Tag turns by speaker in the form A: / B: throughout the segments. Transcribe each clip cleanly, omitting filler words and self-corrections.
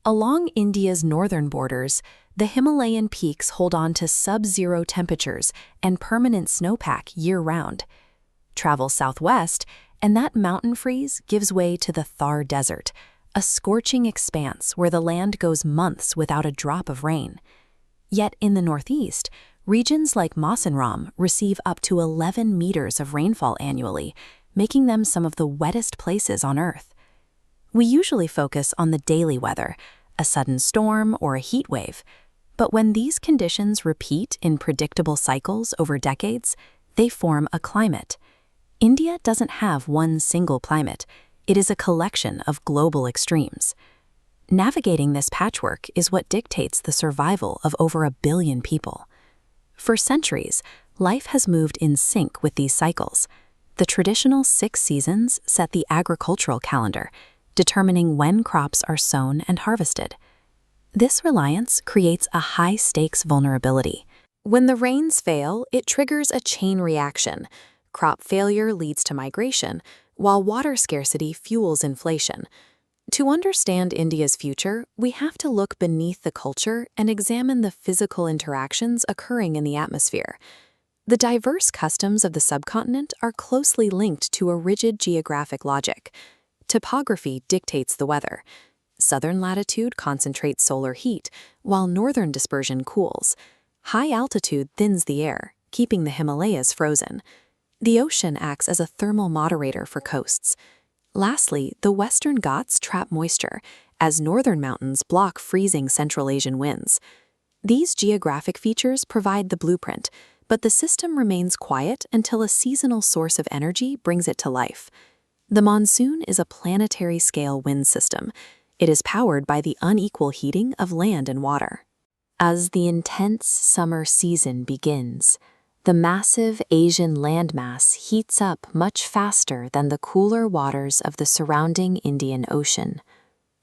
A: Along India's northern borders, the Himalayan peaks hold on to sub-zero temperatures and permanent snowpack year-round. Travel southwest, and that mountain freeze gives way to the Thar Desert, a scorching expanse where the land goes months without a drop of rain. Yet in the northeast, regions like Mawsynram receive up to 11 meters of rainfall annually, making them some of the wettest places on Earth. We usually focus on the daily weather, a sudden storm or a heat wave, but when these conditions repeat in predictable cycles over decades, they form a climate. India doesn't have one single climate. It is a collection of global extremes. Navigating this patchwork is what dictates the survival of over 1 billion people. For centuries, life has moved in sync with these cycles. The traditional 6 seasons set the agricultural calendar, determining when crops are sown and harvested. This reliance creates a high-stakes vulnerability. When the rains fail, it triggers a chain reaction. Crop failure leads to migration, while water scarcity fuels inflation. To understand India's future, we have to look beneath the culture and examine the physical interactions occurring in the atmosphere. The diverse customs of the subcontinent are closely linked to a rigid geographic logic. Topography dictates the weather. Southern latitude concentrates solar heat, while northern dispersion cools. High altitude thins the air, keeping the Himalayas frozen. The ocean acts as a thermal moderator for coasts. Lastly, the Western Ghats trap moisture, as northern mountains block freezing Central Asian winds. These geographic features provide the blueprint, but the system remains quiet until a seasonal source of energy brings it to life. The monsoon is a planetary-scale wind system. It is powered by the unequal heating of land and water. As the intense summer season begins, the massive Asian landmass heats up much faster than the cooler waters of the surrounding Indian Ocean.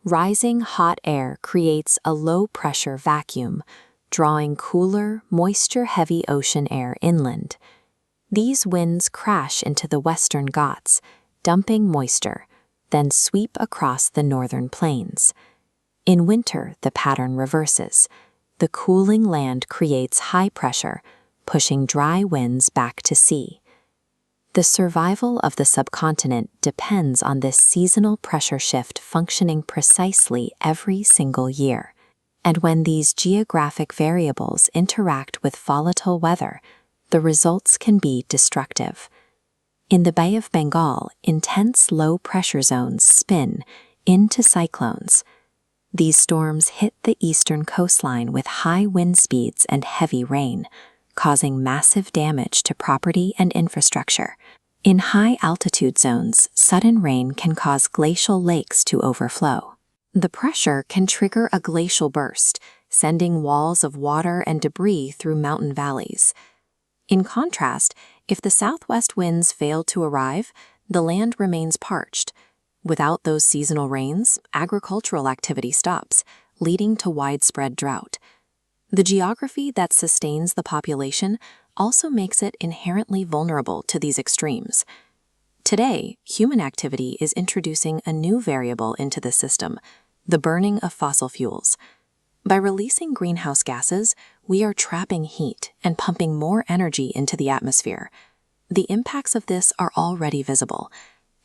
A: Rising hot air creates a low-pressure vacuum, drawing cooler, moisture-heavy ocean air inland. These winds crash into the Western Ghats, dumping moisture, then sweep across the northern plains. In winter, the pattern reverses. The cooling land creates high pressure, pushing dry winds back to sea. The survival of the subcontinent depends on this seasonal pressure shift functioning precisely every single year. And when these geographic variables interact with volatile weather, the results can be destructive. In the Bay of Bengal, intense low-pressure zones spin into cyclones. These storms hit the eastern coastline with high wind speeds and heavy rain, causing massive damage to property and infrastructure. In high-altitude zones, sudden rain can cause glacial lakes to overflow. The pressure can trigger a glacial burst, sending walls of water and debris through mountain valleys. In contrast, if the southwest winds fail to arrive, the land remains parched. Without those seasonal rains, agricultural activity stops, leading to widespread drought. The geography that sustains the population also makes it inherently vulnerable to these extremes. Today, human activity is introducing a new variable into the system, the burning of fossil fuels. By releasing greenhouse gases, we are trapping heat and pumping more energy into the atmosphere. The impacts of this are already visible.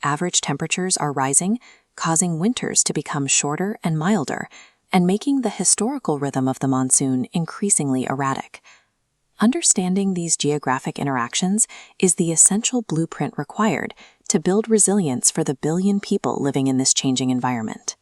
A: Average temperatures are rising, causing winters to become shorter and milder, and making the historical rhythm of the monsoon increasingly erratic. Understanding these geographic interactions is the essential blueprint required to build resilience for the 1 billion people living in this changing environment.